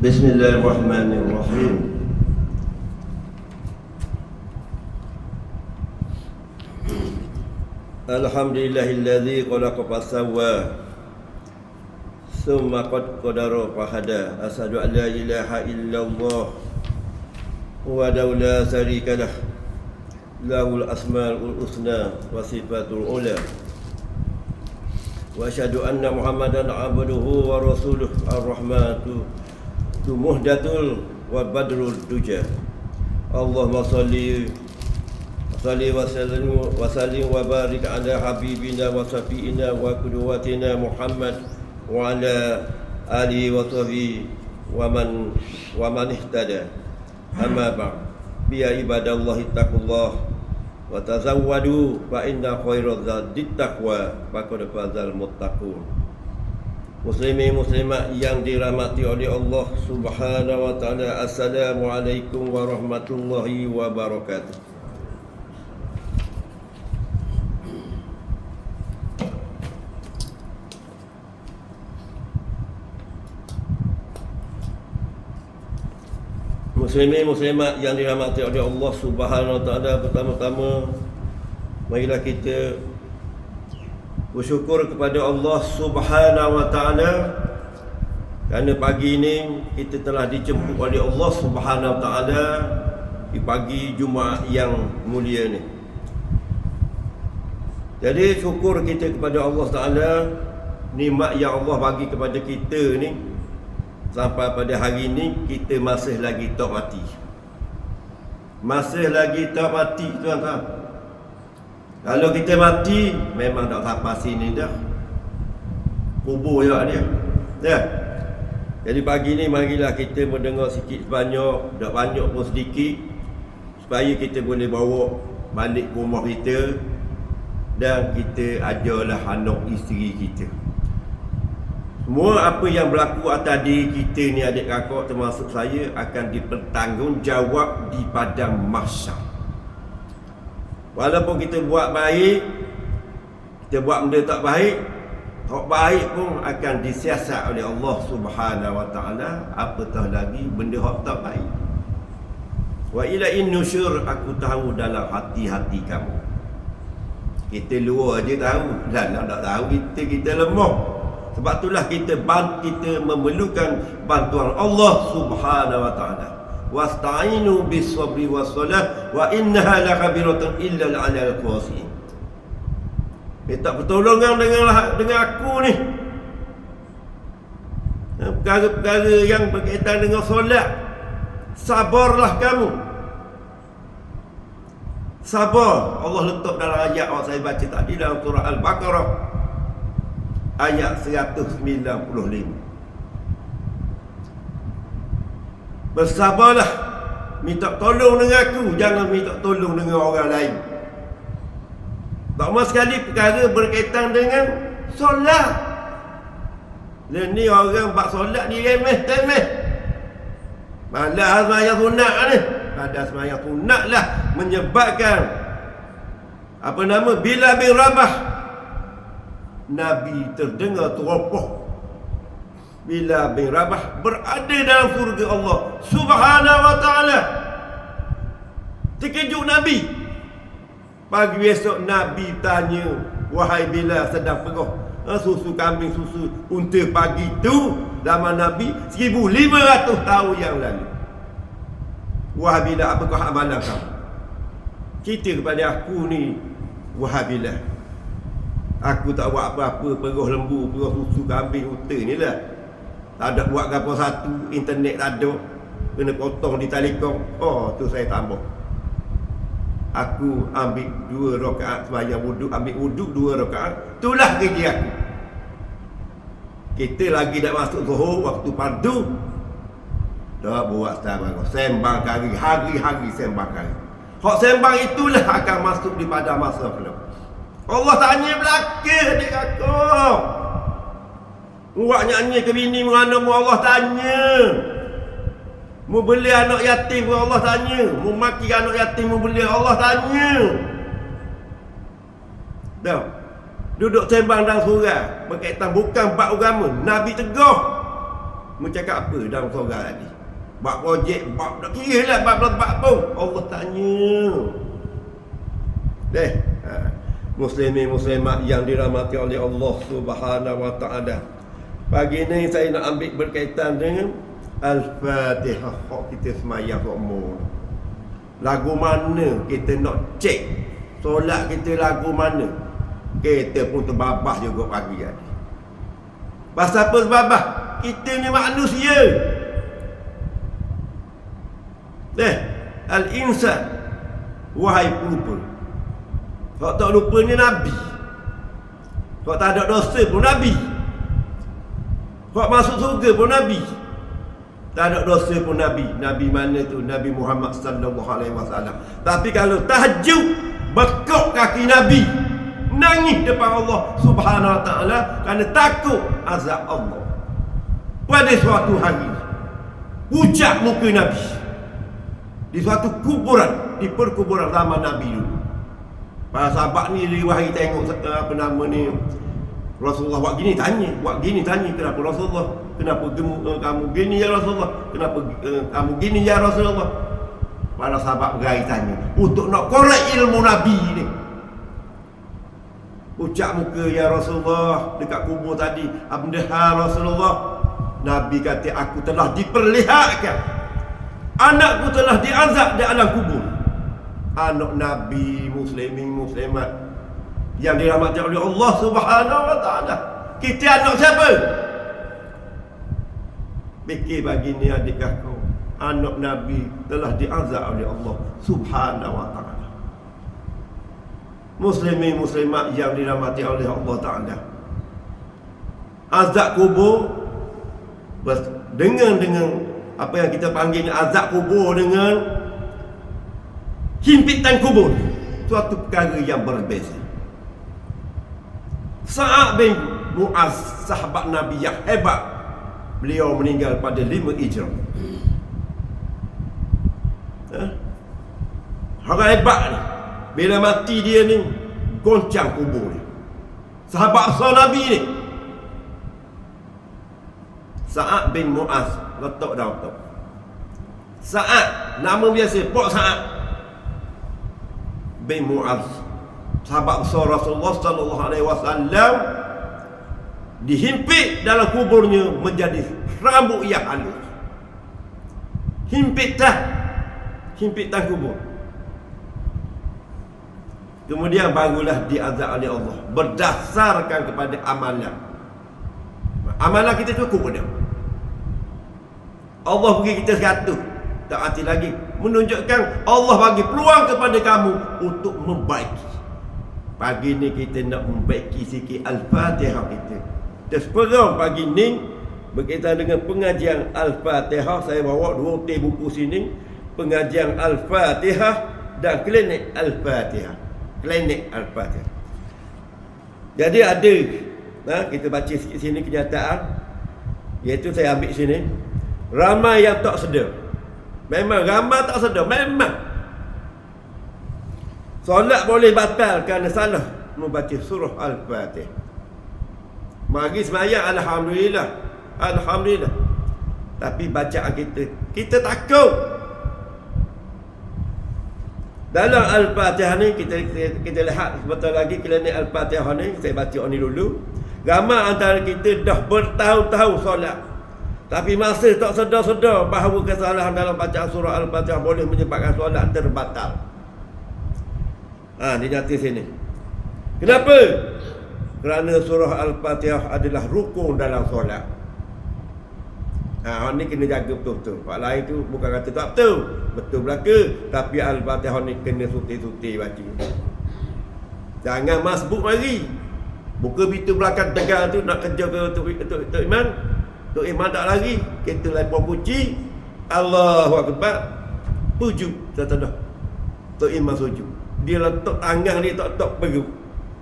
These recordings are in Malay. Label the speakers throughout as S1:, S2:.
S1: Bismillahirrahmanirrahim. Alhamdulillahilladzi khalaqa fasawwa summa qadara fahada. Asyhadu an la ilaha illallah wahdahu la syarika lah, lahul asmaul husna wa sifatul ula. Wa asyhadu anna Muhammadan abduhu wa rasuluh ar-rahmatu muhdatul wa badrul duja. Allahumma salli wa sallim wa barik ala habibina wa safiina wa qudwatina Muhammad wa ala alihi wa sahbihi wa man ihtada. Amma ba'd. Biya ibadallahi taqullah wa tazawwadu fa inna khairaz zadi taqwa wa qad fazal muttaqun. Muslimin muslimat yang dirahmati oleh Allah Subhanahu wa taala, assalamualaikum warahmatullahi wabarakatuh. Muslimin muslimat yang dirahmati oleh Allah Subhanahu wa taala, pertama-tama marilah kita bersyukur kepada Allah Subhanahu wa taala kerana pagi ini kita telah dijemput oleh Allah Subhanahu wa taala di pagi Jumaat yang mulia ni. Jadi syukur kita kepada Allah taala, nikmat yang Allah bagi kepada kita ni, sampai pada hari ini kita masih lagi tak mati. Masih lagi tak mati, tuan-tuan. Kalau kita mati, memang tak sampai sini dah. Kubur juga dia. Ya. Jadi pagi ni marilah kita mendengar sikit sebanyak, tak banyak pun sedikit, supaya kita boleh bawa balik ke rumah kita dan kita ajarlah anak isteri kita. Semua apa yang berlaku atas diri kita ni, adik kakak termasuk saya, akan dipertanggungjawab di padang mahsyar. Walaupun kita buat baik, kita buat benda tak baik pun akan disiasat oleh Allah Subhanahu wa taala, apatah lagi benda hak tak baik. Wa ila innusyur, aku tahu dalam hati-hati kamu. Kita luar je tahu, dalam tak tahu kita lemah. Sebab itulah kita memerlukan bantuan Allah Subhanahu wa taala. Wasta'inu bis-sabri was-salah wa innaha lakabiratun illa 'alal khashi'in. Minta pertolongan dengan aku ni. Perkara-perkara yang berkaitan dengan solat, sabarlah kamu. Sabar Allah letak dalam ayat yang saya baca tadi dalam surah Al-Baqarah ayat 195. Bersabarlah, minta tolong dengan aku, jangan minta tolong dengan orang lain. Tak sekali perkara berkaitan dengan solat. Dan ni orang buat solat ni remeh-temeh. Malah sembahyang sunat ni, ada sembahyang sunat lah menyebabkan Bilal bin Rabah, Nabi terdengar teropong. Bilal bin Rabah berada dalam surga Allah Subhanahu wa taala. Terkejut Nabi. Pagi besok Nabi tanya, wahai Bilal, sedang perah susu kambing, susu unta pagi tu zaman Nabi 1500 tahun yang lalu. Wahai Bilal, apakah amalan kamu? Cerita kepada aku ni, wahai Bilal. Aku tak buat apa-apa, perah lembu, perah susu kambing, unta ni lah. Tak ada buat apa satu, internet tak ada, kena potong di Telekom. Oh, tu saya tambah. Aku ambil 2 rakaat sembahyang wuduk, ambil wuduk 2 rakaat. Itulah kerja aku. Kita lagi dah masuk zuhur, waktu fardu. Tak buat sembang kari, hari-hari sembang kari. Hak sembang itulah akan masuk di pada masa kelak. Allah tanya belakang adik kakak. Buat nyanyi ke bini mana mu Allah tanya. Mu beli anak yatim pun Allah tanya. Mu maki anak yatim mu beli Allah tanya. Dah. Duduk sembang dalam surah berkaitan bukan bab agama. Nabi tegur. Mencakap apa dalam surga tadi? Bab projek, bab tak kira lah bab pun. Allah tanya. Muslimin muslimat yang dirahmati oleh Allah Subhanahu wa taala. Pagi ni saya nak ambil berkaitan dengan Al-Fatihah. Kita semayang semua. Lagu mana kita nak cek? Solat kita lagu mana? Kita pun terbabah juga pagi tadi. Pasal apa terbabah? Kita ni manusia. Al-insan, wahai pelupa. Kalau tak lupa ni Nabi. Kalau tak ada dosa pun Nabi. Kalau masuk surga pun Nabi. Tak ada dosa pun Nabi. Nabi mana tu? Nabi Muhammad sallallahu alaihi wasallam. Tapi kalau tahajud, bekok kaki Nabi, nangis depan Allah Subhanahu wa taala kerana takut azab Allah. Pada suatu hari, pucat muka Nabi di suatu kuburan, di perkuburan zaman Nabi dulu. Para sahabat ni riwayat tengok apa nama ni, Rasulullah buat gini tanya, kenapa Rasulullah? Kenapa kamu gini ya Rasulullah? Kenapa kamu gini ya Rasulullah? Para sahabat bergaya tanya untuk nak korek ilmu Nabi ni. Ucap muka ya Rasulullah dekat kubur tadi, abdahar Rasulullah. Nabi kata, aku telah diperlihatkan, anakku telah diazab di alam kubur. Anak Nabi, muslimin muslimat yang dirahmati oleh Allah Subhanahu wa taala. Kita anak siapa? Fikir bagi ni adik kakak, anak Nabi telah diazab oleh Allah Subhanahu wa taala. Muslimin muslimat yang dirahmati oleh Allah taala. Azab kubur dengan apa yang kita panggil azab kubur dengan himpitan kubur, suatu perkara yang berbeza. Sa'ad bin Mu'az, sahabat Nabi yang hebat, beliau meninggal pada 5 Hijrah. Orang hebat ni, bila mati dia ni goncang kubur ni. Sahabat besar Nabi ni, Sa'ad bin Mu'az, letak dah letak. Sa'ad, nama biasa, Pok Sa'ad bin Mu'az, sahabat besar Rasulullah sallallahu alaihi wasallam, dihimpit dalam kuburnya menjadi rambut yang halus. Himpitan kubur. Kemudian barulah diazab oleh Allah berdasarkan kepada amalan. Amalan kita cukup dah. Allah bagi kita 100, tak hati lagi, menunjukkan Allah bagi peluang kepada kamu untuk membaiki. Pagi ni kita nak membaiki sikit Al-Fatihah kita. Terseperang pagi ni berkaitan dengan pengajian Al-Fatihah. Saya bawa 2 teh buku sini, pengajian Al-Fatihah dan klinik Al-Fatihah. Klinik Al-Fatihah. Jadi ada, kita baca sikit sini kenyataan, iaitu saya ambil sini. Ramai yang tak sedar. Memang ramai tak sedar, memang solat boleh batal kerana salah membaca surah Al-Fatihah. Mari semayang, alhamdulillah, alhamdulillah. Tapi bacaan kita takut. Dalam Al-Fatihah ni kita lihat sebentar lagi klinik Al-Fatihah ni, saya baca ni dulu. Ramai antara kita dah bertahun-tahun solat, tapi masih tak sedar-sedar bahawa kesalahan dalam bacaan surah Al-Fatihah boleh menyebabkan solat terbatal. Dia nyata sini. Kenapa? Kerana surah Al-Fatihah adalah rukun dalam solat. Ni kena jaga betul-betul. Pak lain tu bukan kata tak betul, betul belaka, tapi Al-Fatihah ni kena suti-suti baca. Jangan masbuk mari. Buka pintu belakang tegang tu nak kerja ke Tok Iman. Tok Iman tak lari, kita lepon kunci, Allahu Akbar, sujud. Dah. Tok Iman sujud. Dia letak tangan dia tak perut.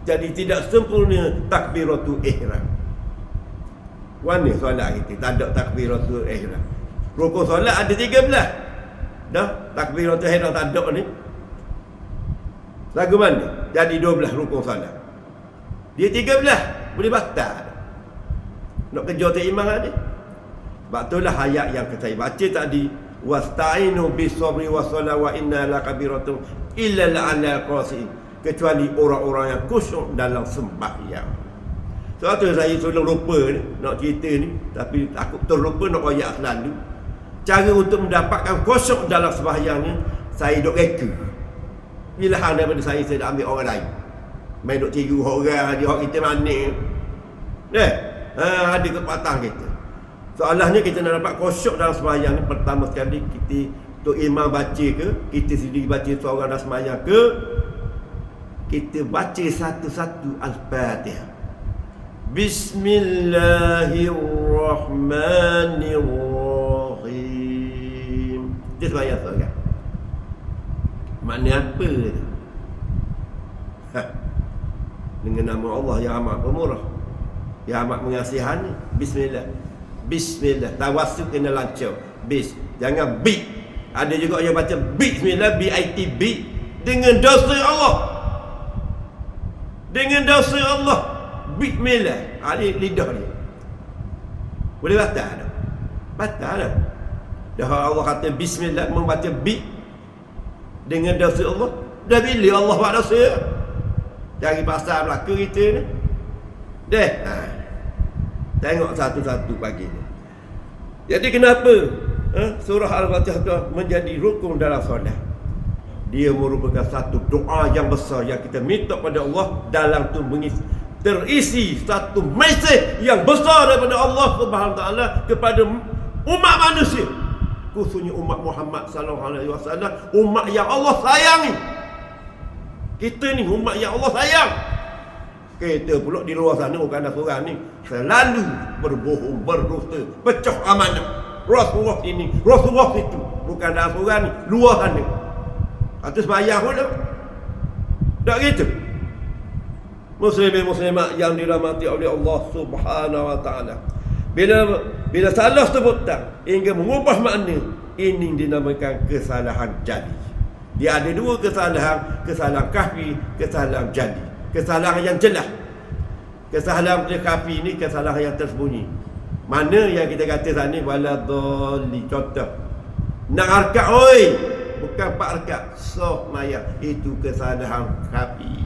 S1: Jadi tidak sempurna takbiratul ihram. Mana solat kita tak ada takbiratul ihram. Rukun solat ada 13. Dah, takbiratul ihram tak ada ni. Lagu mana? Jadi 12 rukun solat. Dia 13, boleh batal. Nak kerja Tok Imam ni. Sebab itulah ayat yang saya baca tadi, wasta'inu bis-sabri was-salah wa inna lakabiratun illa la'al qasiin, kecuali orang-orang yang khusyuk dalam sembahyang. Sebab tu saya selalu lupa ni nak cerita ni, tapi takut terlupa nak royak selalu. Cara untuk mendapatkan khusyuk dalam sembahyangnya, saya duk reka. Pilihan daripada saya dah ambil orang lain. Main duk tiru orang, dia orang kita manis. Ada kepatah kita. Soalnya kita nak dapat khusyuk dalam sembahyang ni, pertama sekali kita Tok Imam baca ke, kita sendiri baca seorang dalam sembahyang ke, kita baca satu-satu Al-Fatihah. Bismillahirrahmanirrahim. Dia sembahyang seorang. Makna apa tu? Dengan nama Allah yang amat pemurah, yang amat mengasihani. Bismillah. Bismillah. Tawassul kena lancar. Bis. Jangan bi. Ada juga yang baca Bismillah, B-I-T-B, dengan dosa Allah. Dengan dosa Allah. Bismillah. Ini lidah dia. Boleh batal tak? Batal tak? Dah Allah kata Bismillah, membaca bi dengan dosa Allah. Dah bila Allah buat dosa? Cari pasal belaka kita ni. Tengok satu-satu pagi ni. Jadi kenapa surah Al-Fatihah itu menjadi rukun dalam solat? Dia merupakan satu doa yang besar yang kita minta pada Allah. Dalam tu terisi satu mesej yang besar daripada Allah Subhanahu Wa Taala kepada umat manusia, khususnya umat Muhammad sallallahu alaihi wasallam, umat yang Allah sayangi. Kita ni umat yang Allah sayang. Kita pula di luar sana, bukan ada seorang ni selalu berbohong, berdusta, pecah amanah. Rasulullah ini, Rasulullah itu, bukan ada seorang ni luar sana. Atas sembahyang pun tak gitu. Muslimin-muslimat yang dirahmati oleh Allah Subhanahu Wa Taala, bila salah sebutan hingga mengubah makna, ini dinamakan kesalahan jadi. Dia ada dua kesalahan, kesalahan kahfi, kesalahan jadi. Kesalahan yang jelas. Kesalahan kahfi ni kesalahan yang tersembunyi. Mana yang kita kata sana waladhalli, contoh nak rakaat oi, bukan 4 rakaat, so maya, itu kesalahan kahfi.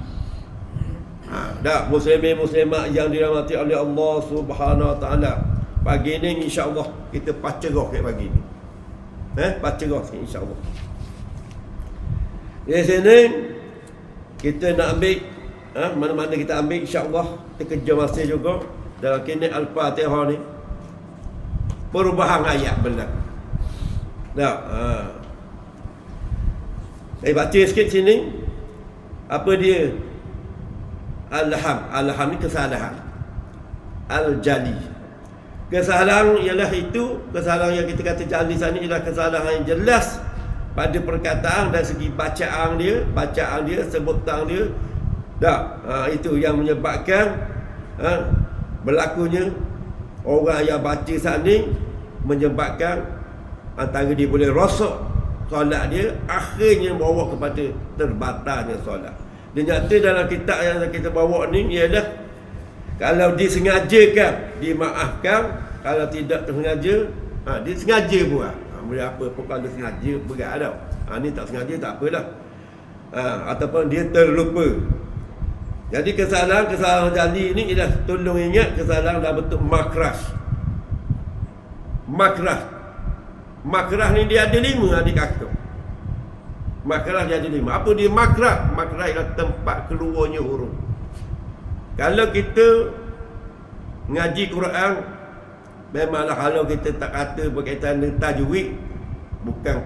S1: Dah muslimin-muslimat yang dirahmati oleh Allah Subhanahu Wa Taala, pagi ni insya-Allah kita pacerah kat pagi ni. Pacerah insya-Allah. Di sini kita nak ambil mana-mana kita ambil, insya-Allah kita kerja masih juga dalam kini Al-Fatihah ni perubahan ayat berlaku. Saya baca sikit sini. Apa dia? Alham ni kesalahan. Al-jali, kesalahan ialah itu, kesalahan yang kita kata jali sana ialah kesalahan yang jelas pada perkataan dan segi bacaan dia, sebutan dia. Itu yang menyebabkan berlakunya orang yang baca sana, menyebabkan antara dia boleh rosak solat dia, akhirnya bawa kepada terbatalnya solat. Dia nyata dalam kitab yang kita bawa ni ialah kalau disengajakan dimaafkan, kalau tidak tersengaja dia sengaja buat. Boleh apa pun kalau sengaja berat tau. Ni tak sengaja tak apalah. Ataupun dia terlupa. Jadi kesalahan jali ni ialah, tolong ingat, kesalahan dalam bentuk makrah. Makrah ni dia ada 5 adik kakak. Makrah dia ada 5. Apa dia makrah? Makrah ialah tempat keluarnya huruf. Kalau kita ngaji Quran, memanglah kalau kita tak kata berkaitan dengan tajwid, bukan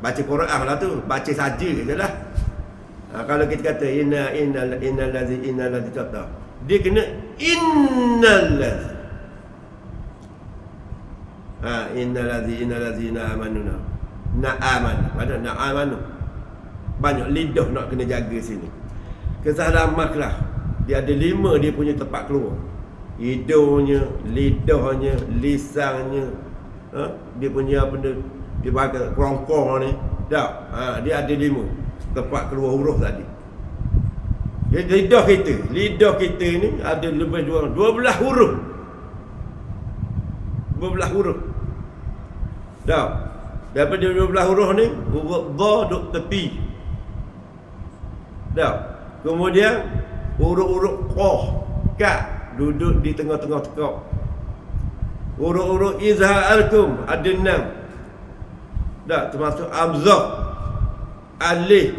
S1: baca Quran lah tu, baca saja je lah. Kalau kita kata innal ladzi contoh, dia kena innal ladzi innal ladzina amanu. Na'aman, ada na'amanu. Banyak lidah nak kena jaga sini. Kesalahan makrah, dia ada 5 dia punya tempat keluar. Hidungnya, lidahnya, lisannya, dia punya apa dia bagai kerongkong ni. Dia ada 5 tempat keluar huruf tadi. Lidah kita ni ada lebih 12 huruf. 12 huruf. Dah. Daripada 12 huruf ni, huruf dha duduk tepi. Dah. Kemudian huruf-huruf qaf, ka duduk di tengah-tengah tekak. Huruf-huruf izha'alkum ada 6. Dah, termasuk hamzah, alif,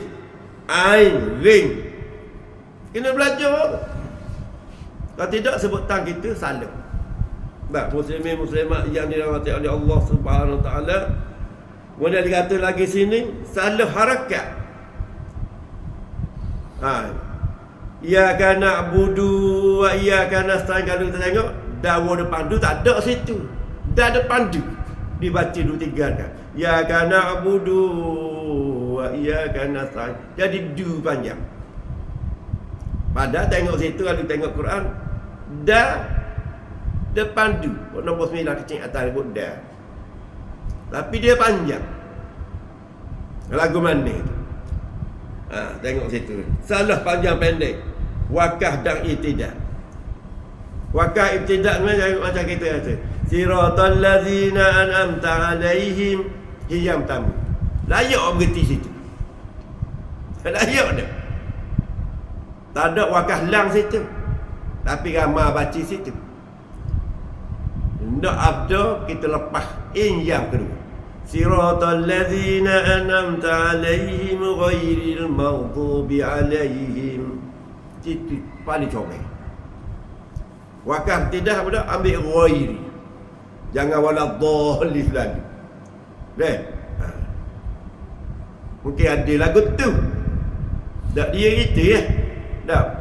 S1: ain, ring. Kena belajar. Kalau tidak sebutan kita salah. Dah, muslimin muslimat yang dirahmati oleh Allah Subhanahu Wa Taala. Kemudian dikata lagi sini salah harakat. Iyyaka na'budu wa iyyaka nasta'in. Kalau kita tengok dawa depan tu tak ada situ. Dah depan tu dibaca 2-3 kan. Iyyaka na'budu wa iyyaka nasta'in. Jadi du panjang. Padahal tengok situ kalau tengok Quran dah depan du. Nombor 9 kecil atas sebut dah. Tapi dia panjang. Lagu mana tu? Tengok situ. Salah panjang pendek. Wakah dan ibtidak. Wakah ibtidak macam kita kata. Siratal ladzina an'amta alaihim hiyam tamu. Layak berhenti situ. Layak dah. Tak ada wakah lang situ. Tapi ramai baca situ. Tidak abda kita lepas in yang kedua. Siratal ladzina an'amta alaihim ghairil maghdubi alaihim. Itu paling comel. Wakaf tidak apa dah, ambil ghairi. Jangan wala dhalif lagi. Deh. Mungkin ada lagu tu. Tak dia gitu ya. Dah.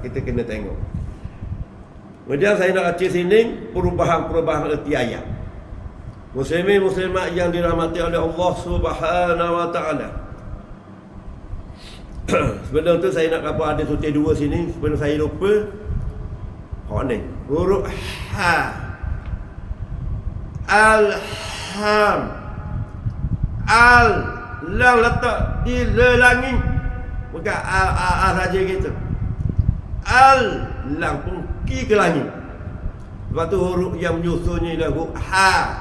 S1: Kita kena tengok. Kemudian saya nak baca sini perubahan-perubahan erti ayat. Muslimin muslimat yang dirahmati oleh Allah Subhanahu Wa Taala. Sebelum tu saya nak apa ada suti dua sini sebelum saya lupa. Ni huruf ha. Alham. Al lang letak di lelangin. Bukan a saja gitu. Al lang pun ki ke langit. Lepas tu huruf yang menyusunnya ialah huruf ha.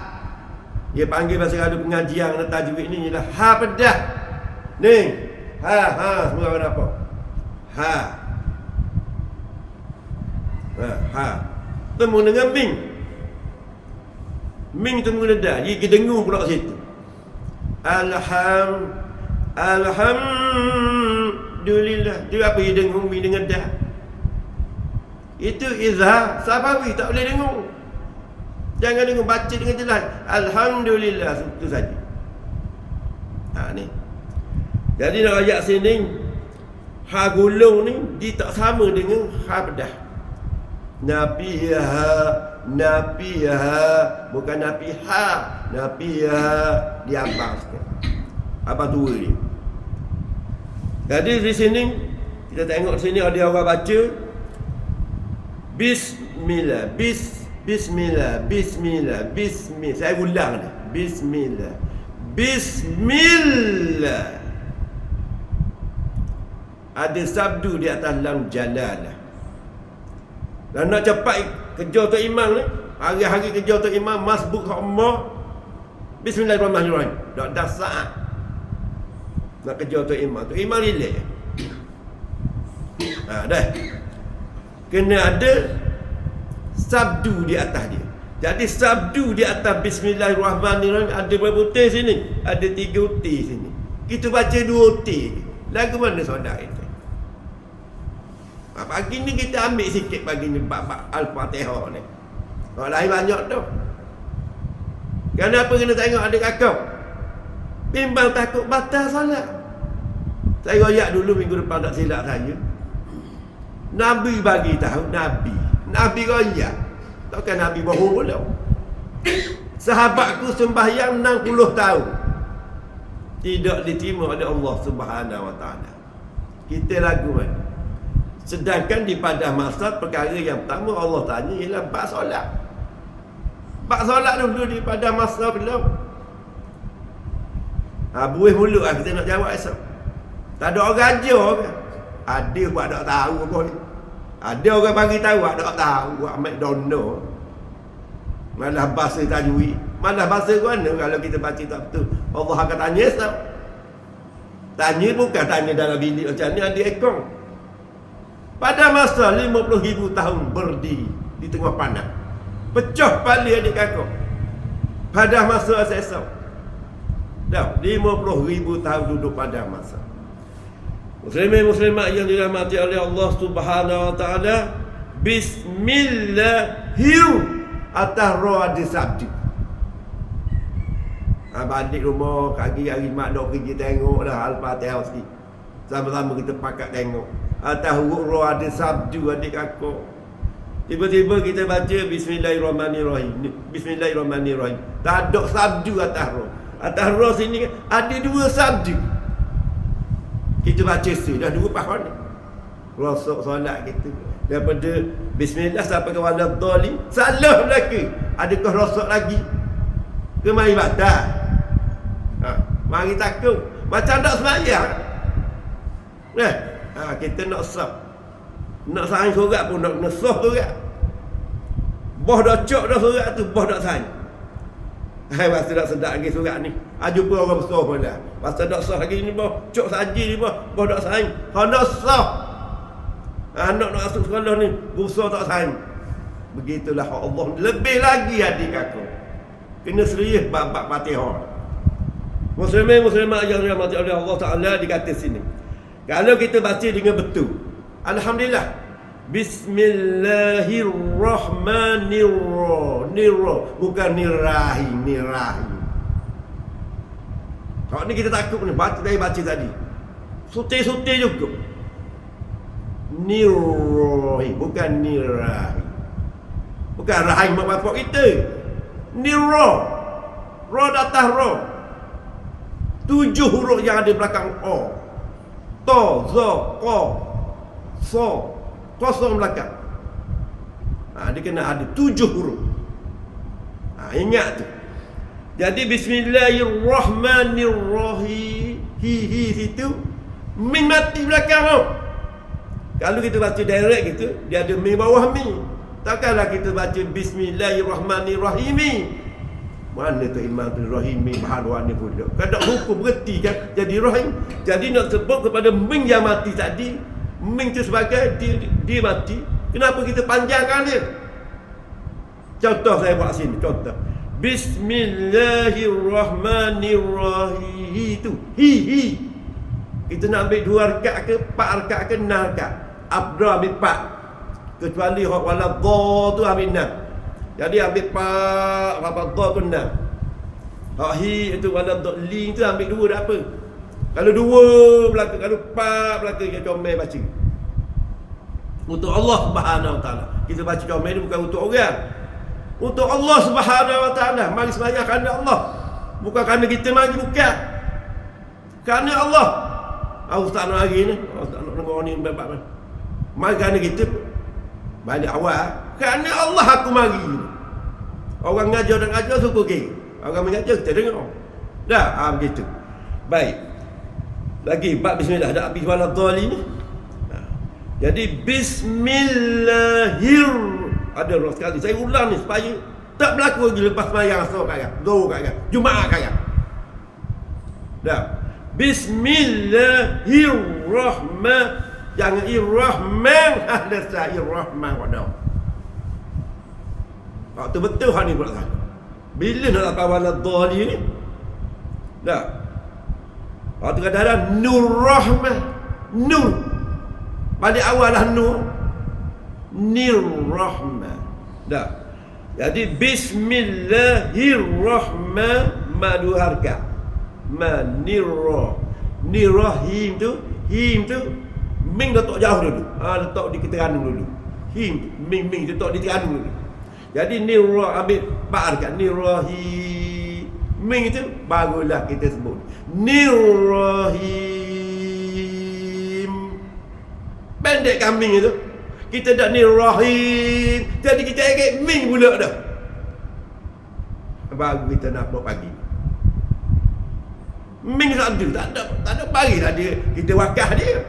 S1: Dia panggil masa ada pengajian ada tajwid ni ialah ha pedah. Ni. Ha semua orang apa? Ha. Ha. Temu dengan ming. Ming temu dengan dah. Jadi kita dengung pula situ. Alhamdulillah. Dia apa dia dengung ming dengan dah? Itu izhar safawi, tak boleh dengung. Jangan dengung, baca dengan jelas. Alhamdulillah, itu saja. Ni. Jadi dalam ayat sini ha gulung ni dia tak sama dengan ha bedah. Nafiha bukan nafiha. Nafiha dia abang sikit. Abang tua dia. Jadi di sini kita tengok sini ada orang baca Bismillah. Bismillah. Saya ulang ni. Bismillah. Ada sabdu di atas lam jalalah. Dan nak cepat kerja Tok Imam ni, hari-hari kerja Tok Imam masbuk Allah. Bismillahirrahmanirrahim. Tak ada saat nak kerja Tok Imam. Tok Imam relax. Dah. Kena ada sabdu di atas dia. Jadi sabdu di atas Bismillahirrahmanirrahim ada berapa utir sini? Ada 3 utir sini. Kita baca 2 utir. Lagu mana saudara itu? Pagi ni kita ambil sikit pagi ni bab Al-Fatihah ni. Orang lain banyak tu. Kenapa kena tengok adik kakak? Bimbang takut batal solat. Saya royak dulu minggu depan tak silap saya. Nabi bagi tahu, Nabi royak. Takkan Nabi bohong pula. Sahabatku sembahyang 60 tahun. Tidak diterima oleh Allah Subhanahu Wa Taala. Kita lagu mana? Sedangkan di pada masa perkara yang pertama Allah tanya ialah bab solat. Bab solat dulu di pada masa belum. Buih mulut kita nak jawab esok. Tak ada orang ajar kan? Ada buat tak tahu apa ni. Ada orang bagi tahu tak tahu buat McDonald. Malah bahasa tajwid, malah bahasa mana kalau kita baca tak betul. Allah akan tanya sebab tanya bukan tanya dalam bilik macam ni ada ekor. Pada masa 50,000 tahun berdiri di tengah panas, pecah kepala adik kakak. Pada masa esok dah 50,000 tahun duduk pada masa. Muslimin muslimat yang dirahmati oleh Allah Subhanahu wa taala, bismillahirrahmanirrahim atas roh ada sabdu. Balik rumah kaki hari mak dok pergi tengok dah Al-Fatihah sikit. Sama-sama kita pakat tengok. Atas roh ada sabdu adik kakak. Tiba-tiba kita baca bismillahirrahmanirrahim. Bismillahirrahmanirrahim. Tak ada sabdu atas roh. Atas roh sini ada 2 sabdu. Kita baca dah 2 pahal ni. Rosok solat kita. Daripada bismillah sampai ke waladhdallin, salah lagi. Adakah rosok lagi? Ke mari batal? Mari takut. Macam tak sembahyang. Kita nak sah. Nak saing surat pun nak sah surat. Boh dah cok dah surat tu, boh dak saing. Masa dak sedap lagi surat ni. Jumpa orang besar pun dah. Masa dak sah lagi ni boh, cok saji ni boh dak saing. Ha nak sah. Anak nak masuk sekolah ni besar tak saing. Begitulah Allah. Lebih lagi adik kakak, kena serius bab Fatihah. Muslimin muslimat yang dirahmati oleh Allah Taala dikata sini, kalau kita baca dengan betul, alhamdulillah, bismillahirrahmanirrahim, bukan nirrahim. Kalau ni kita takut ni, baca tadi suti juga. Nirrahim, bukan nirrahim. Bukan rahim mak bapak kita. Nirrah. Ra datang ra. 7 huruf yang ada belakang o. Ta, za, qa, sa. Kosong belakang. Dia kena ada 7 huruf. Ingat tu. Jadi bismillahirrahmanirrahim. Hi situ min mati belakang tu. Kalau kita baca direct gitu, dia ada mi bawah mi. Takkanlah kita baca bismillahirrahmanirrahim. Mana tu Imam tu Rahimi baharuan ni pula. Kadang hukum berhenti kan jadi rahim. Jadi nak sebut kepada min yang mati tadi, min tu sebagai dia mati. Kenapa kita panjangkan dia? Contoh saya buat sini, contoh. Bismillahirrahmanirrahim itu. Hi. Kita nak ambil 2 rakaat ke 4 rakaat ke 6 rakaat. Abdul ambil 4. Kecuali hak wala dha tu ambil 6. Jadi ambil 4 apa dha tu 6. Hak hi itu wala dhalin tu ambil 2 dah apa. Kalau 2 belaka, kalau 4 belaka dia comel baca. Untuk Allah Subhanahu wa taala. Kita baca comel ni bukan untuk orang. Untuk Allah Subhanahu wa taala. Mari sembahyang kerana Allah. Bukan kerana kita mari, bukan. Kerana Allah. Ustaz nak hari ni, ustaz nak dengar ni bab mana. Mari kerana kita balik awal, kerana Allah aku mari. Orang ngajar dan ngajar suka ke. Orang mengajar kita dengar. Dah, begitu. Baik. Lagi bab bismillah dah habis wala dhalin ni. Jadi bismillahir, ada roh sekali. Saya ulang ni supaya tak berlaku lagi lepas sembahyang asar kat Zuhur kat Jumaat kat. Dah. Bismillahirrahmanirrahim. Jangan irrahman, ada saya irrahman wadah. Waktu betul hal ni pula kan. Bila nak dapat wala dhalin ni? Dah. Waktu kadang-kadang nur rahmah, nur. Balik awal lah nur. Nirrahmah. Dah. Jadi bismillahirrahmanirrahim madu harkat. Manirrah. Nirrahim tu, him tu ming letak jauh dulu. Letak di keterangan dulu. Him ming letak di keterangan dulu. Jadi nirrah ambil 4 harkat. Nirrahim. Ming itu barulah kita sebut Nirrahim. Pendek kambing itu. Kita dah Nirrahim. Jadi kita ingat ming pula dah. Baru kita nak buat pagi. Ming satu tak ada pagi lah dia. Kita wakaf dia.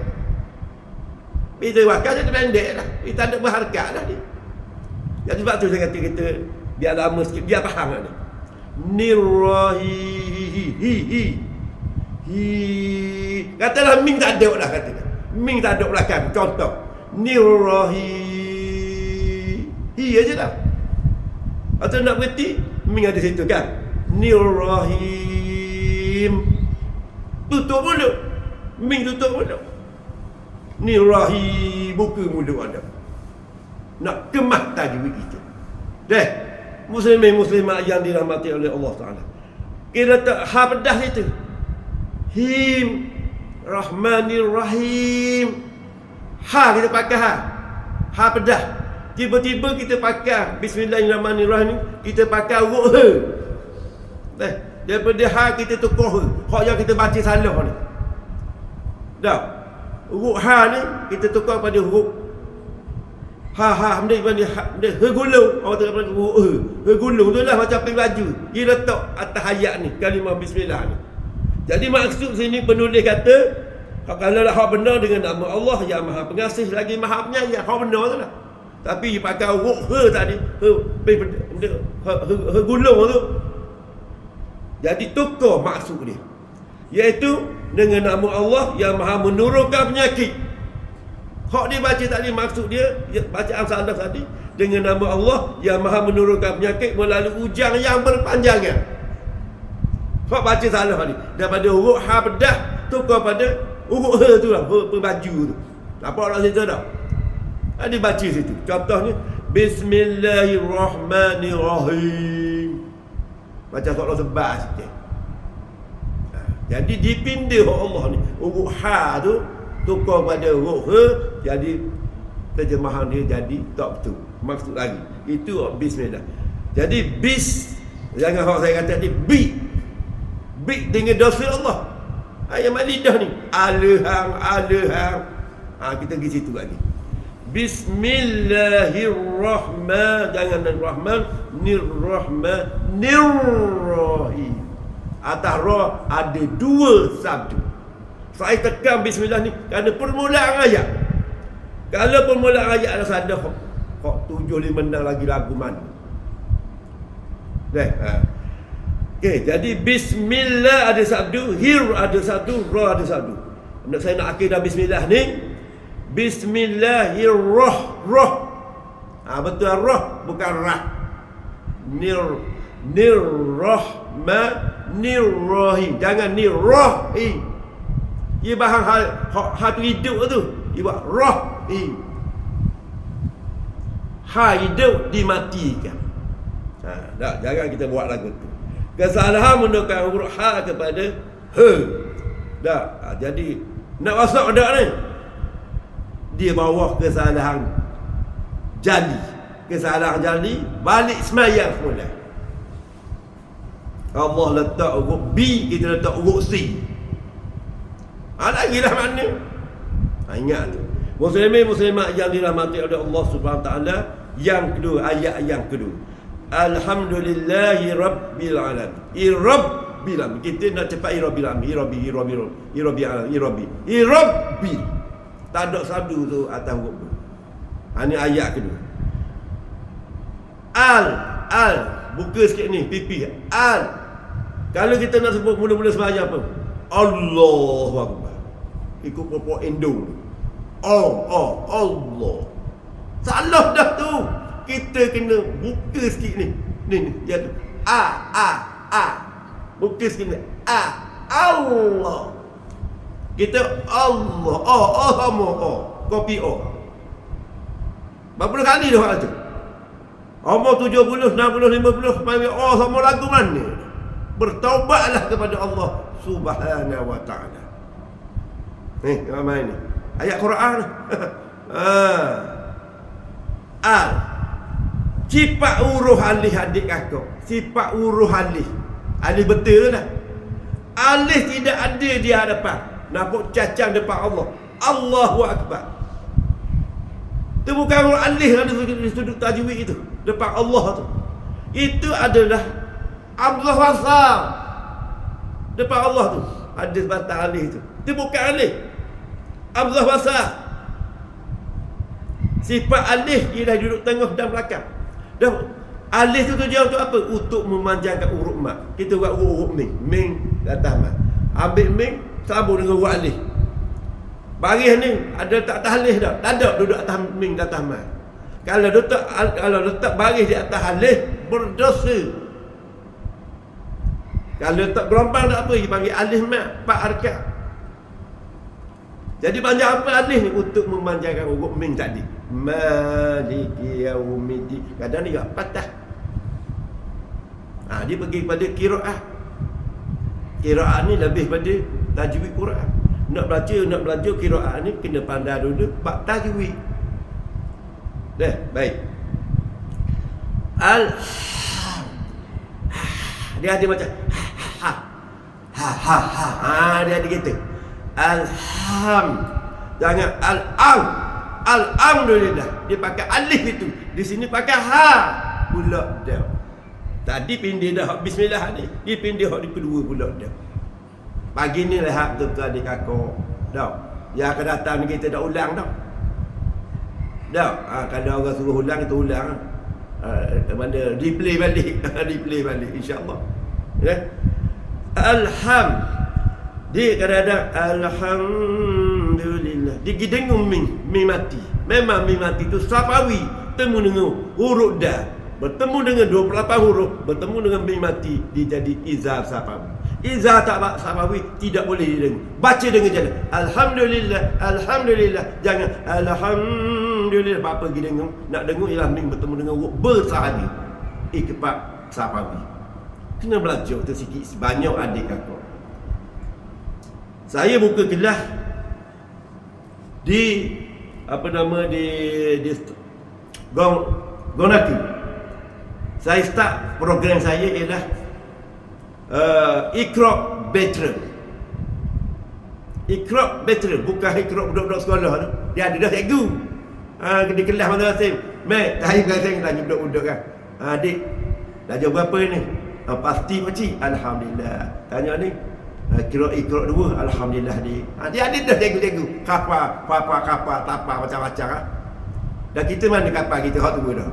S1: Kita wakaf dia pendek lah. Kita tak ada berharkat lah dia. Jadi sebab tu saya kata kita Biar lama sikit, biar faham nak ni. Nirrahi. Katalah ming tak ada dah kata. Ming tak ada belakang. Contoh. Nirrahi. Aja dah. Atau nak berhenti, ming ada situ kan. Nirrahim. Tutup mulut. Ming tutup mulut. Nirrahi. Buka mulut ada. Nak kemas tajwid kita. Deh. Muslimin-muslimat yang dirahmati oleh Allah Ta'ala. Kita tak ha pedas itu. Him Rahmanir Rahim. Ha kita pakai ha. Ha pedas. Tiba-tiba kita pakai Bismillahirrahmanirrahim, kita pakai huruf he. Daripada ha kita tukar he. Hak yang kita baca salah ni. Dah. Huruf ha ni kita tukar pada huruf ha dia gulung. Orang tak pernah gulung tu lah macam pergi baju. Dia letak atas ayat ni kalimah bismillah ni. Jadi maksud sini penulis kata kalau lah hak benar dengan nama Allah yang Maha Pengasih lagi Maha Penyayang, hak benar tu lah. Tapi dia pakai huruf he tadi, he gulung tu. Jadi tukar maksud dia, iaitu dengan nama Allah yang Maha menurunkan penyakit. Hak dia baca tadi maksud dia bacaan salah tadi dengan nama Allah yang Maha menurunkan penyakit melalui ujang yang berpanjangan. Hak baca salah tadi daripada huruf ha pedah tukar pada huruf he tu lah, berbaju tu. Apa orang situ dah? Ada baca situ. Contohnya Bismillahirrahmanirrahim. Macam seolah sebab sikit. Jadi dipindah Allah ni. Huruf ha tu tukar pada huruf he, jadi terjemahan dia jadi tak betul. Maksud lagi. Itu bismillah. Jadi jangan hak saya kata tadi bi dengan dosa Allah. Ayat lidah ni. Alhang. Kita pergi situ lagi. Bismillahirrahmanirrahim. Jangan Rahman, Nirrahim. Atas ra ada dua sabdu. Saya tekan bismillah ni kerana permulaan ayat. Kalau permulaan ayat ada sadar kok 7-5 lagi lagu mana. Okey, jadi bismillah ada sabdu, hir ada sabdu, ra ada sabdu. Saya nak akhir dah bismillah ni. Bismillahirrahmanirrahim. Betul rah bukan rah. Nirrahmanirrahim. Jangan nirrahim. Ia bahan hatu hidup tu. Ia buat rahim. Ha hidup dimatikan. Tak, jangan kita buat lagu tu. Kesalahan menukar huruf ha kepada he. Tak, jadi nak masuk dak ni. Dia bawa kesalahan jali. Kesalahan jali balik semayang semula. Allah letak huruf B, kita letak huruf C. Lagi lah mana. Ingat tu. Muslimin-muslimat yang dirahmati oleh Allah Subhanahu Taala, yang kedua, ayat yang kedua. Alhamdulillahi Rabbil Alamin. Rabbil Alamin. Kita nak cepat Rabbil Alamin. Rabbi. Tak ada sabdu tu atas huruf tu. Ini ayat kedua. Buka sikit ni, pipi. Kalau kita nak sebut mula-mula sembahyang apa? Allahu Akbar. Ikut pokok endung. Allah. Salah dah tu. Kita kena buka sikit ni. Ni dia tu. Buka sikit ni. Allah. Kita Allah. Sama kopi berapa kali dah hal tu? Umur 70, 60, 50 panggil sama lagu mana? Bertaubatlah kepada Allah Subhanahu wa ta'ala. Apa ini? Ayat Quran. Sifat uruh alih adik kakak. Sifat uruh alih. Alih betul dah. Alih tidak ada di hadapan. Nampak cacang depan Allah. Allahu Akbar. Itu bukan uruh alih ada di sudut tajwid itu. Depan Allah tu. Itu adalah Abdullah Wasal. Depan Allah tu. Ada batang alih tu. Itu bukan alih. Abdullah Wasal. Sifat alih ialah duduk tengah dan belakang. Dan Alif tu tujuan untuk apa? Untuk memanjangkan huruf mat. Kita buat huruf ming. Ming atas mat. Ambil ming, sambung dengan huruf alif. Baris ni ada tak atas alif tak? Tak ada, duduk atas ming di atas mat. Kalau letak baris di atas alif, berdosa. Kalau letak gelombang tak apa, dia panggil alif mat, 4 harakat. Jadi panjang apa alif ni? Untuk memanjangkan huruf ming tadi. Maliki yaumiddin. Kadang dia patah. Dia pergi kepada qiraat. Qiraat ni lebih pada tajwid Quran. Nak belajar qiraat ni kena pandai dulu bab tajwid. Dah, baik. Dia ada macam dia ada gitu. Jangan alhamdulillah. Dia pakai alif itu. Di sini pakai ha. Pula dah. Tadi pindah dah bismillah ni. Dia pindah hak di kedua pula dah. Pagi ni rehat betul-betul adik kakak. Dah. Yang akan datang ni kita dah ulang dah. Dah. Kalau orang suruh ulang kita ulang. Mana replay balik. Replay balik insya-Allah. Ya. Dia kadang-kadang alhamdulillah. Dia dengung ming mati. Memang ming mati tu safawi, temu dengan huruf dah. Bertemu dengan 28 huruf, bertemu dengan ming mati, dia jadi izhar safawi. Izhar tak safawi tidak boleh didengung. Baca dengan jalan alhamdulillah, alhamdulillah. Jangan alhamdulillah apa pergi dengung. Nak dengung ialah ming bertemu dengan huruf bersahaja. Ikbat safawi. Kena belajar tu sikit sebanyak adik kakak. Saya buka kelas di Gonaki. Saya start program saya ialah Iqra Better. Iqra Better bukan Iqra budak-budak sekolah tu. Dia ada dah cikgu. Di kelas madrasah. Mek, saya biasa tanya budak-budak kan. Adik, belajar berapa ni? Pasti pakcik. Alhamdulillah. Tanya ni, kira dua, alhamdulillah dia ada dah cikgu-cikgu kapa tapa macam-macam dan kita mana kapa kita hak tua dah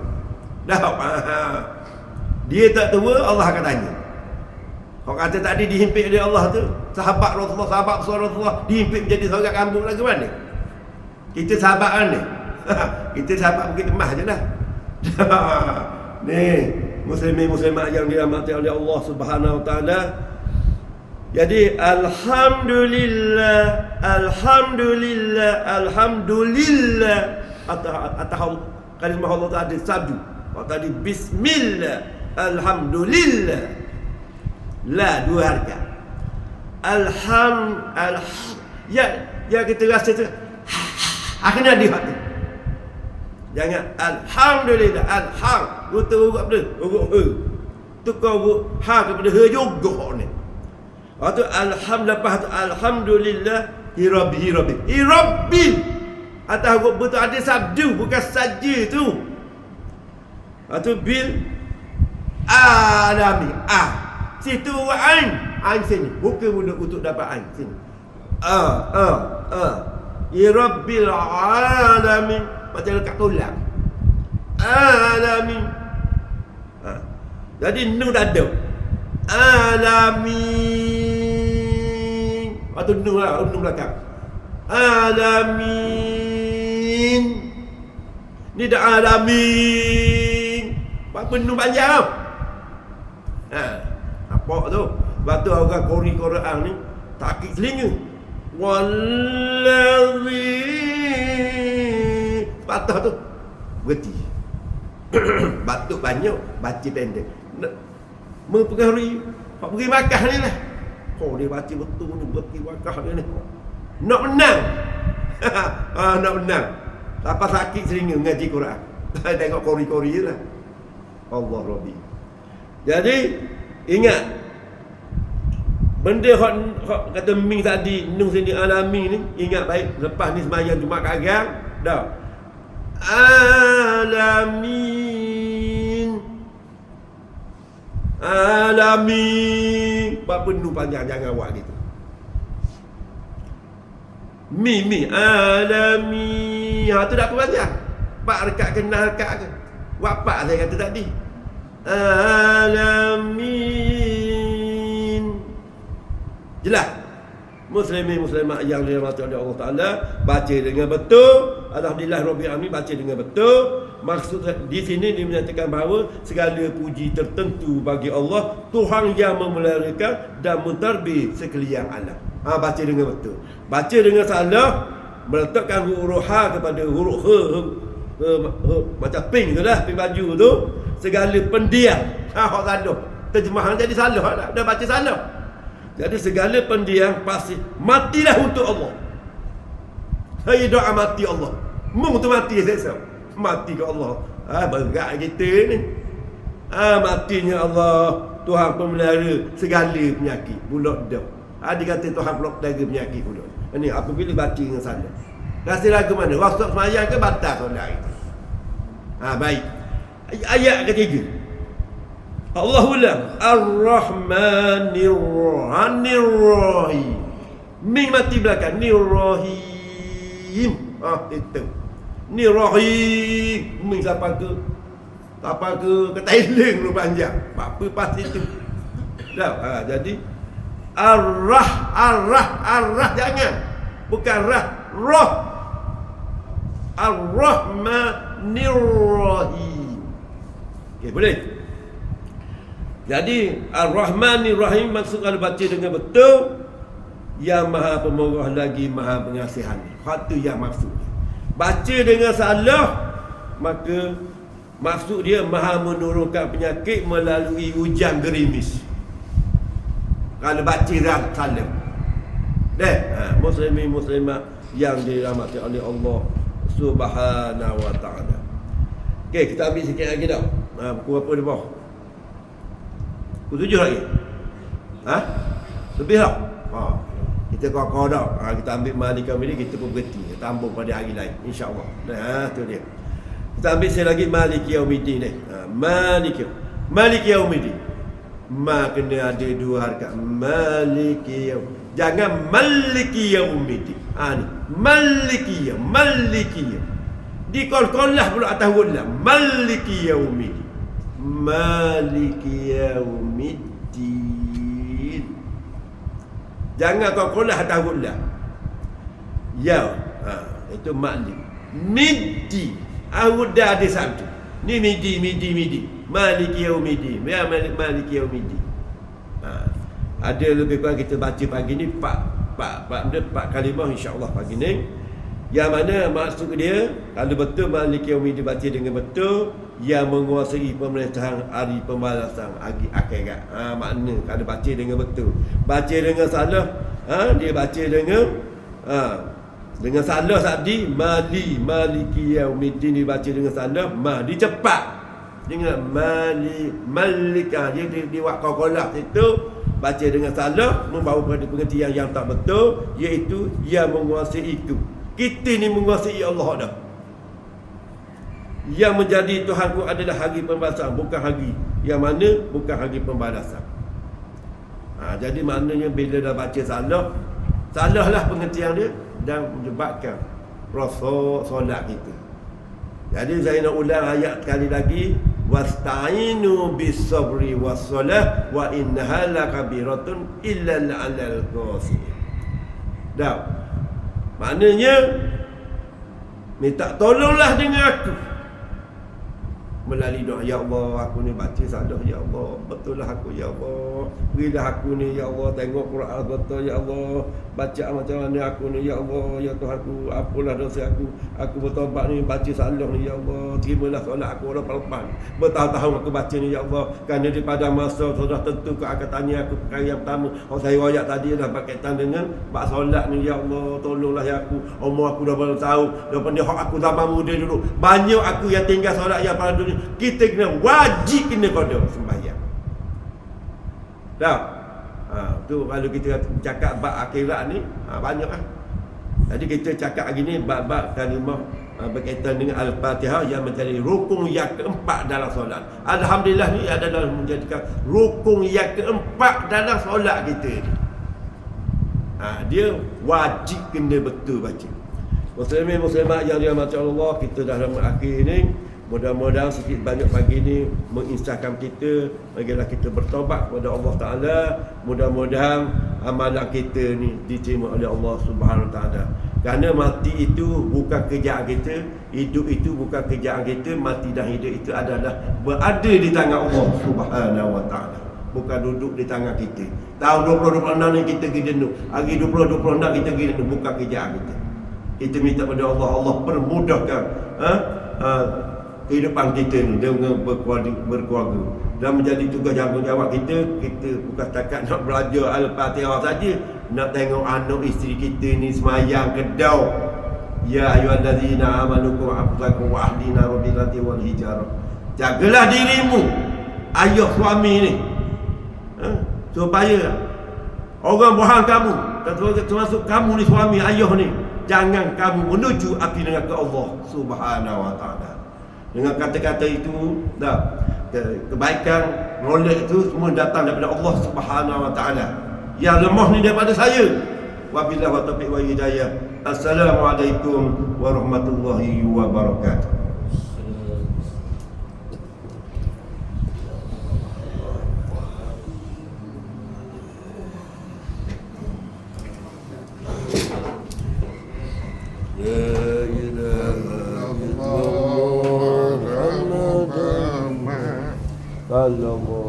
S1: dia tak tua Allah akan tanya. Kau kata tadi dihimpit oleh Allah tu sahabat Rasulullah, sahabat Rasulullah dihimpit menjadi seorang kampung lagi mana kita sahabat ni. Kita sahabat Bukit Emas je lah. Ni muslimin-muslimat yang dirahmati oleh Allah Subhanahu Wa Taala. Jadi alhamdulillah atas kalimah Allah tadi sabdu. Tadi bismillah alhamdulillah. La dua harakat. Ya kita rasa tu akhirnya di hati. Jangan alhamdulillah betul buat apa? Tukar ha kepada he juga ni. Atau alhamdulillah Rabbil. Atas huruf betul ada sabdu bukan saja tu. Atau bil alami. Situ ain sini. Bukan mudah untuk dapat ain sini. Rabbil alamin. Macam lekat tulang. Alamin. Jadi nu dah ada. Alamin. Atau nu belakang. Alamin. Ni dah alamin. Apa nu panjang? Apa tu? Batu orang Quran ni takik telinga. Wallazi. Patah tu berhenti. Batuk banyak, baca pendek. Mempengaruhi pak pergi makan ni lah. Dia baca betul ni, berhenti makan dia ni. Nak menang. Nak menang. Apa sakit seringa ngaji Quran. Tengok kori-kori je lah. Allah Rabbi. Jadi ingat benda hak kata ming tadi nun sini alami ni ingat baik. Lepas ni sembahyang Jumaat Agang dah. Alamin. Buat penuh panjang jangan awak gitu. Mi alami. Tu dah apa panjang? 4 rekat ke 6 rekat ke? Buat 4 saya kata tadi. alamin. Jelas. Muslimin muslimat yang dirahmati oleh Allah Taala, baca dengan betul. Alhamdulillah Rabbil Alamin, baca dengan betul. Maksud di sini dia menyatakan bahawa segala puji tertentu bagi Allah, Tuhan yang memeliharakan dan mentadbir sekalian alam. Baca dengan betul. Baca dengan salah, meletakkan huruf ha kepada huruf macam pink tu lah, pink baju tu, segala pendiam hak salah, terjemahan jadi salah, dah baca salah. Jadi segala pendiam pasti matilah untuk Allah. Saya doa mati Allah. Mung tu mati saya. Mati ke Allah. Berat kita ni. Matinya Allah, Tuhan pemelihara segala penyakit. Pulak dah. Dia kata Tuhan pulak pelihara penyakit pulak. Ini apabila baca dengan salah. Rasa lagu mana? Waktu semayang ke batal solat itu. Baik. Ayat ketiga. Allah ulang. Ar-Rahmanir-Rahim. Ming mati belakang. Nir-Rahim. Itu. Nir-Rahim. Ming siapa ke Thailand lu panjang. Apa pasti itu. Dah. Jadi Ar-Rah jangan. Bukan rah. Rah. Ar-Rahmanir-Rahim. Okey, boleh? Jadi Ar-Rahmanir-Rahim maksud kalau baca dengan betul, yang Maha Pemurah lagi Maha Pengasihan. Itu yang maksud. Baca dengan salah, maka maksud dia Maha menurunkan penyakit melalui hujan gerimis. Kalau baca salah. Muslimin muslimat yang dirahmati oleh Allah Subhanahu wa taala. Okey, kita ambil sikit lagi dah. Buku apa di bawah? Buku 7 lagi. Lebih tak? Kita kau dah. Kita ambil Malikul Yaumiddin, kita pun berhenti. Kita tambung pada hari lain, insya-Allah. Tu dia. Kita ambil sekali lagi Malikul Yaumiddin ni. Malikul Yaumiddin. Ma kena ada dua harakat. Malikul Yaumiddin. Jangan Maliki Yaumiddin. Ni Maliki Yaumiddin. Di kol-kolah pula atas ulang. Maliki Yaumiddin. Maliki Yaumiddin. Jangan kol-kolah atas ulang. Ya. Itu Malik. Midi. Udah ada satu. Ni midi. Maliki Yaumiddin. Ya Maliki Yaumiddin. Ada lebih kurang kita baca pagi ni 4 kalimah insya-Allah pagi ni. Yang mana maksud dia, kalau betul Maliki Yaumiddin baca dengan betul, yang menguasai pemerintahan hari pembalasan hari akhirat. Makna kalau baca dengan betul. Baca dengan salah, dia baca dengan salah tadi Maliki Yaumiddin dibaca dengan salah, dia cepat. Dengan Malik dia buat qaqalah itu, baca dengan salah membawa pada pengertian yang tak betul, iaitu yang menguasai itu. Kita ni menguasai Allah dah. Yang menjadi Tuhanku adalah hari pembalasan, bukan hari yang mana, bukan hari pembalasan. Jadi maknanya bila dah baca salah lah pengertian dia dan menyebabkan rasa solat kita. Jadi saya nak ulang ayat sekali lagi. Wasta'inu bis-sabri was-salah wa innaha lakabiratun illa 'alal khashi'in. Dah. Maknanya minta tolonglah dengan aku melalui doa. Ya Allah, aku ni baca salah ya Allah, betul lah aku ya Allah, berilah aku ni ya Allah, tengok Quran betul ya Allah, baca macam mana aku ni ya Allah, ya Tuhanku, apalah dosa aku bertaubat ni, baca salah ni ya Allah, terimalah solat aku lepas-lepas bertahun-tahun aku baca ni ya Allah, kerana daripada masa sudah tentu kau akan tanya aku perkara yang pertama. Saya royak tadi dah berkaitan dengan bab solat ni ya Allah, tolonglah ya aku, umur aku dah berapa tahun, daripada hak aku zaman muda dulu, banyak aku yang tinggal solat yang pada dunia. Kita kena wajib kena qada sembahyang. Dah. Tu kalau kita cakap bab akhirat ni banyak lah. Jadi kita cakap hari ni bab-bab kalimah berkaitan dengan Al-Fatihah yang menjadi rukun yang keempat dalam solat. Alhamdulillah ni adalah menjadikan rukun yang keempat dalam solat kita ni. Dia wajib kena betul baca. Muslimin muslimat yang dirahmati Allah, kita dah dalam akhir ni. Mudah-mudahan sikit banyak pagi ni menginsahkan kita, bagilah kita bertaubat kepada Allah Ta'ala. Mudah-mudahan amalan kita ni diterima oleh Allah Subhanahu Ta'ala. Kerana mati itu bukan kerjaan kita, hidup itu bukan kerjaan kita, mati dan hidup itu adalah berada di tangan Allah Subhanahu Ta'ala, bukan duduk di tangan kita. Tahun 2026 ni kita pergi jenuh, hari 2026 kita pergi jenuh, bukan kerjaan kita. Kita minta pada Allah, Allah permudahkan kehidupan kita ni dengan berkeluarga dan menjadi tugas jawab kita. Kita bukan setakat nak belajar Al-Fatihah saja, nak tengok anak isteri kita ni semayang kedau. Ya ayyuhallazina amanu qu anfusakum wa ahlina narobilati wal hijarah. Jagalah dirimu, ayah suami ni, supaya orang bohong kamu, termasuk kamu ni suami ayah ni, jangan kamu menuju api neraka Allah Subhanahu wa Ta'ala. Dengan kata-kata itu, kebaikan, molek itu semua datang daripada Allah Subhanahu wa Ta'ala. Yang lemah ni daripada saya. Wabillahi wa taufiq wa hidayah. Assalamualaikum warahmatullahi wabarakatuh. Allah